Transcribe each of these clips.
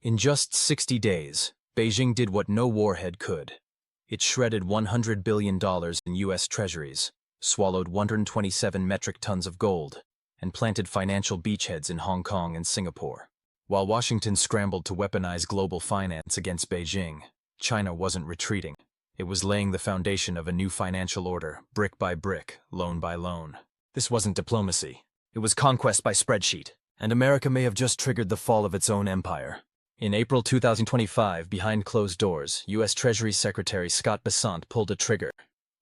In just 60 days, Beijing did what no warhead could. It shredded $100 billion in U.S. Treasuries, swallowed 127 metric tons of gold, and planted financial beachheads in Hong Kong and Singapore. While Washington scrambled to weaponize global finance against Beijing, China wasn't retreating. It was laying the foundation of a new financial order, brick by brick, loan by loan. This wasn't diplomacy. It was conquest by spreadsheet, and America may have just triggered the fall of its own empire. In April 2025, behind closed doors, U.S. Treasury Secretary Scott Bessent pulled a trigger,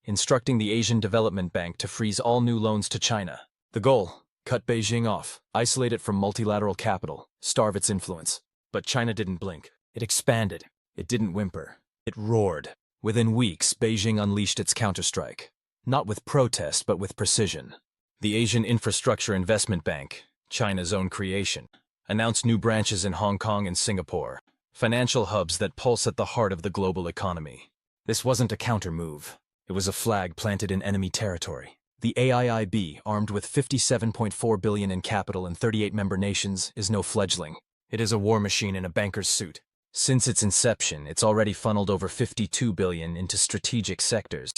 instructing the Asian Development Bank to freeze all new loans to China. The goal? Cut Beijing off, isolate it from multilateral capital, starve its influence. But China didn't blink. It expanded. It didn't whimper. It roared. Within weeks, Beijing unleashed its counterstrike. Not with protest, but with precision. The Asian Infrastructure Investment Bank, China's own creation, announced new branches in Hong Kong and Singapore, financial hubs that pulse at the heart of the global economy. This wasn't a counter-move. It was a flag planted in enemy territory. The AIIB, armed with $57.4 billion in capital and 38 member nations, is no fledgling. It is a war machine in a banker's suit. Since its inception, it's already funneled over $52 billion into strategic sectors: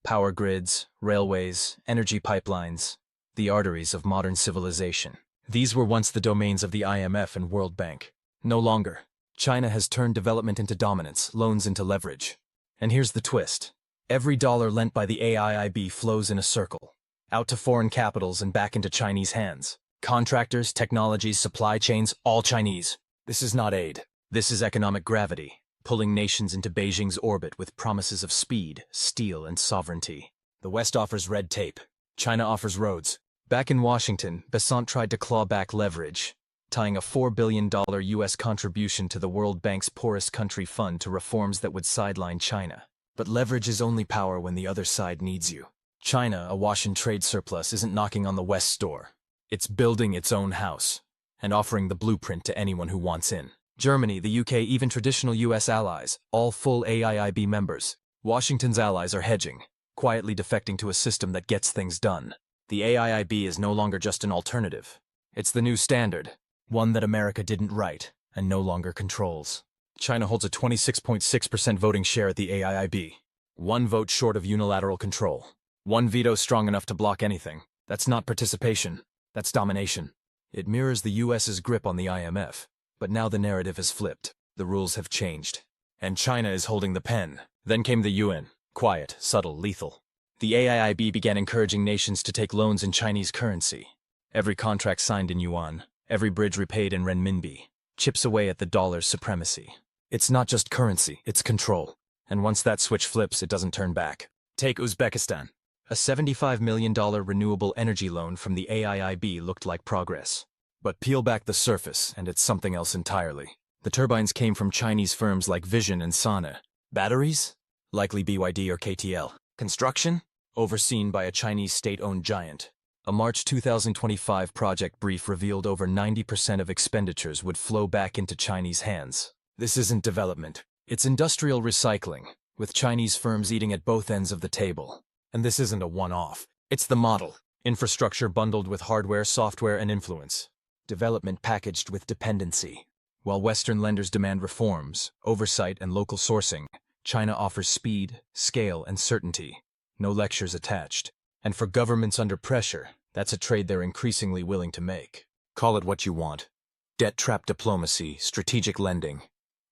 power grids, railways, energy pipelines, the arteries of modern civilization. These were once the domains of the IMF and World Bank. No longer. China has turned development into dominance, loans into leverage. And here's the twist. Every dollar lent by the AIIB flows in a circle, out to foreign capitals and back into Chinese hands. Contractors, technologies, supply chains, all Chinese. This is not aid. This is economic gravity, pulling nations into Beijing's orbit with promises of speed, steel, and sovereignty. The West offers red tape. China offers roads. Back in Washington, Bessent tried to claw back leverage, tying a $4 billion U.S. contribution to the World Bank's poorest country fund to reforms that would sideline China. But leverage is only power when the other side needs you. China, awash in trade surplus, isn't knocking on the West's door. It's building its own house, and offering the blueprint to anyone who wants in. Germany, the UK, even traditional U.S. allies, all full AIIB members. Washington's allies are hedging, quietly defecting to a system that gets things done. The AIIB is no longer just an alternative. It's the new standard, one that America didn't write and no longer controls. China holds a 26.6% voting share at the AIIB. One vote short of unilateral control. One veto strong enough to block anything. That's not participation. That's domination. It mirrors the US's grip on the IMF. But now the narrative has flipped. The rules have changed. And China is holding the pen. Then came the UN. Quiet, subtle, lethal. The AIIB began encouraging nations to take loans in Chinese currency. Every contract signed in yuan, every bridge repaid in renminbi, chips away at the dollar's supremacy. It's not just currency, it's control. And once that switch flips, it doesn't turn back. Take Uzbekistan. A $75 million renewable energy loan from the AIIB looked like progress. But peel back the surface, and it's something else entirely. The turbines came from Chinese firms like Vision and Sana. Batteries? Likely BYD or KTL. Construction? Overseen by a Chinese state-owned giant. A March 2025 project brief revealed over 90% of expenditures would flow back into Chinese hands. This isn't development. It's industrial recycling, with Chinese firms eating at both ends of the table. And this isn't a one-off. It's the model. Infrastructure bundled with hardware, software, and influence. Development packaged with dependency. While Western lenders demand reforms, oversight, and local sourcing, China offers speed, scale, and certainty. No lectures attached. And for governments under pressure, that's a trade they're increasingly willing to make. Call it what you want. Debt trap diplomacy, strategic lending.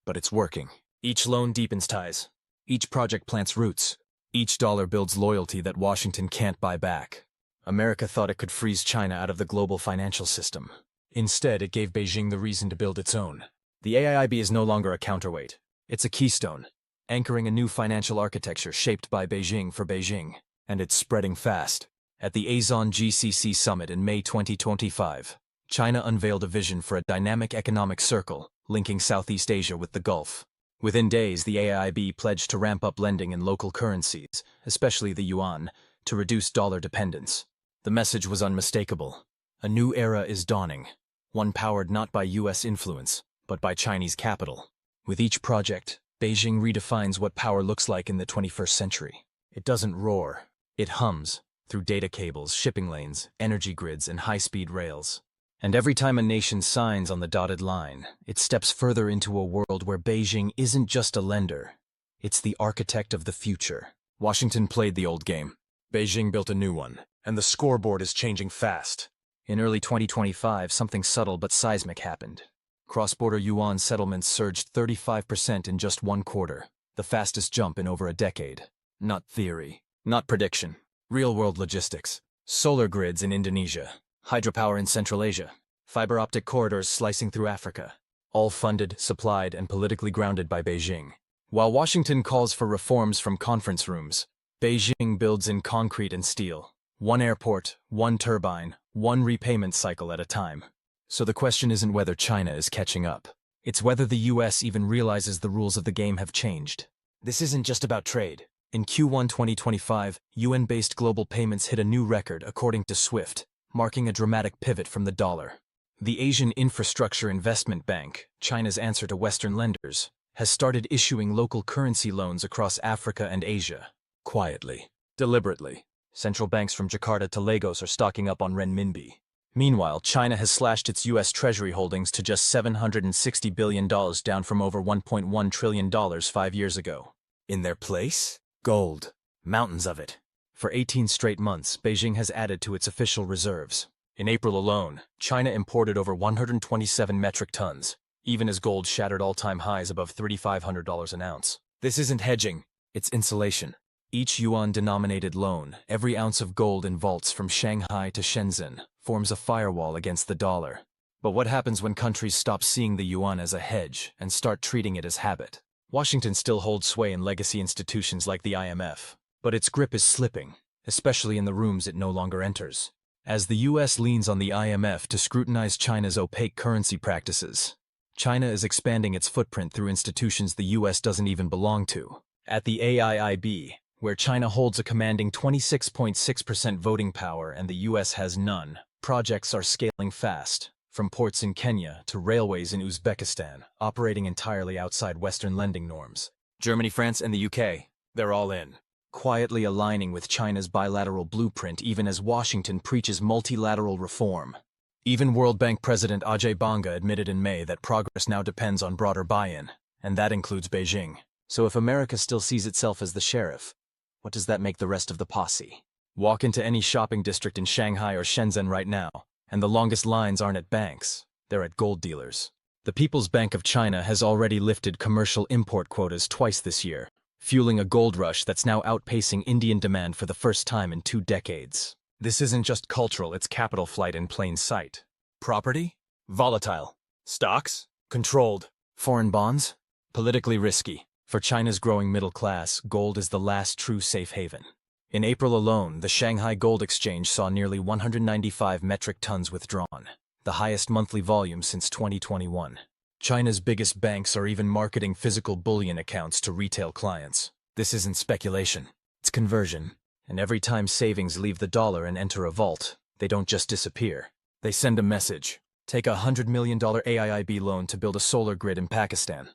But it's working. Each loan deepens ties. Each project plants roots. Each dollar builds loyalty that Washington can't buy back. America thought it could freeze China out of the global financial system. Instead, it gave Beijing the reason to build its own. The AIIB is no longer a counterweight. It's a keystone, anchoring a new financial architecture shaped by Beijing for Beijing. And it's spreading fast. At the ASEAN GCC Summit in May 2025, China unveiled a vision for a dynamic economic circle linking Southeast Asia with the Gulf. Within days, the AIIB pledged to ramp up lending in local currencies, especially the yuan, to reduce dollar dependence. The message was unmistakable. A new era is dawning, one powered not by U.S. influence, but by Chinese capital. With each project, Beijing redefines what power looks like in the 21st century. It doesn't roar. It hums, through data cables, shipping lanes, energy grids, and high-speed rails. And every time a nation signs on the dotted line, it steps further into a world where Beijing isn't just a lender, it's the architect of the future. Washington played the old game. Beijing built a new one, and the scoreboard is changing fast. In early 2025, something subtle but seismic happened. Cross-border yuan settlements surged 35% in just one quarter, the fastest jump in over a decade. Not theory, not prediction, real-world logistics. Solar grids in Indonesia, hydropower in Central Asia, fiber optic corridors slicing through Africa, all funded, supplied, and politically grounded by Beijing. While Washington calls for reforms from conference rooms, Beijing builds in concrete and steel. One airport, one turbine, one repayment cycle at a time. So the question isn't whether China is catching up. It's whether the US even realizes the rules of the game have changed. This isn't just about trade. In Q1 2025, yuan-based global payments hit a new record according to SWIFT, marking a dramatic pivot from the dollar. The Asian Infrastructure Investment Bank, China's answer to Western lenders, has started issuing local currency loans across Africa and Asia. Quietly, deliberately. Central banks from Jakarta to Lagos are stocking up on renminbi. Meanwhile, China has slashed its U.S. Treasury holdings to just $760 billion, down from over $1.1 trillion 5 years ago. In their place? Gold. Mountains of it. For 18 straight months, Beijing has added to its official reserves. In April alone, China imported over 127 metric tons, even as gold shattered all-time highs above $3,500 an ounce. This isn't hedging, it's insulation. Each yuan-denominated loan, every ounce of gold in vaults from Shanghai to Shenzhen, forms a firewall against the dollar. But what happens when countries stop seeing the yuan as a hedge and start treating it as habit? Washington still holds sway in legacy institutions like the IMF, but its grip is slipping, especially in the rooms it no longer enters. As the US leans on the IMF to scrutinize China's opaque currency practices, China is expanding its footprint through institutions the US doesn't even belong to. At the AIIB, where China holds a commanding 26.6% voting power and the US has none, projects are scaling fast. From ports in Kenya to railways in Uzbekistan, operating entirely outside Western lending norms. Germany, France, and the UK, they're all in. Quietly aligning with China's bilateral blueprint even as Washington preaches multilateral reform. Even World Bank President Ajay Banga admitted in May that progress now depends on broader buy-in, and that includes Beijing. So if America still sees itself as the sheriff, what does that make the rest of the posse? Walk into any shopping district in Shanghai or Shenzhen right now, and the longest lines aren't at banks, they're at gold dealers. The People's Bank of China has already lifted commercial import quotas twice this year, fueling a gold rush that's now outpacing Indian demand for the first time in 2 decades. This isn't just cultural, it's capital flight in plain sight. Property? Volatile. Stocks? Controlled. Foreign bonds? Politically risky. For China's growing middle class, gold is the last true safe haven. In April alone, the Shanghai Gold Exchange saw nearly 195 metric tons withdrawn, the highest monthly volume since 2021. China's biggest banks are even marketing physical bullion accounts to retail clients. This isn't speculation, it's conversion. And every time savings leave the dollar and enter a vault, they don't just disappear. They send a message. Take a $100 million AIIB loan to build a solar grid in Pakistan.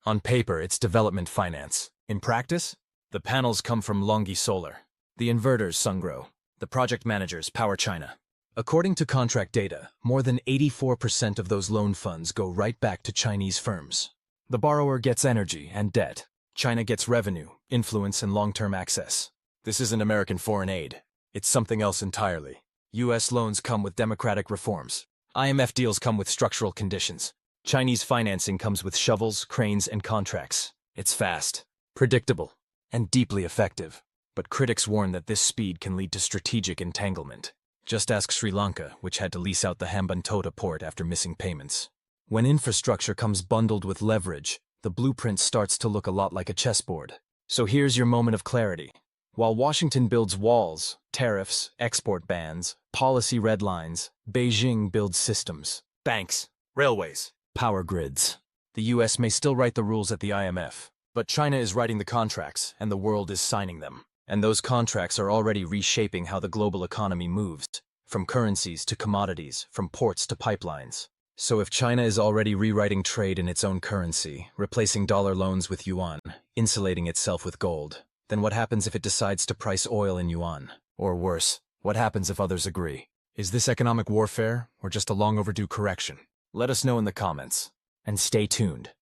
On paper, it's development finance. In practice, the panels come from Longi Solar. The inverters, Sungro. The project managers, Power China. According to contract data, more than 84% of those loan funds go right back to Chinese firms. The borrower gets energy and debt. China gets revenue, influence, and long-term access. This isn't American foreign aid. It's something else entirely. US loans come with democratic reforms. IMF deals come with structural conditions. Chinese financing comes with shovels, cranes, and contracts. It's fast, predictable, and deeply effective. But critics warn that this speed can lead to strategic entanglement. Just ask Sri Lanka, which had to lease out the Hambantota port after missing payments. When infrastructure comes bundled with leverage, the blueprint starts to look a lot like a chessboard. So here's your moment of clarity. While Washington builds walls, tariffs, export bans, policy red lines, Beijing builds systems. Banks, railways, power grids. The US may still write the rules at the IMF, but China is writing the contracts, and the world is signing them. And those contracts are already reshaping how the global economy moves, from currencies to commodities, from ports to pipelines. So if China is already rewriting trade in its own currency, replacing dollar loans with yuan, insulating itself with gold, then what happens if it decides to price oil in yuan? Or worse, what happens if others agree? Is this economic warfare, or just a long overdue correction? Let us know in the comments. And stay tuned,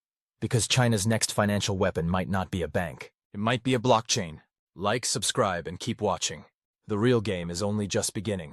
because China's next financial weapon might not be a bank. It might be a blockchain. Like, subscribe, and keep watching. The real game is only just beginning.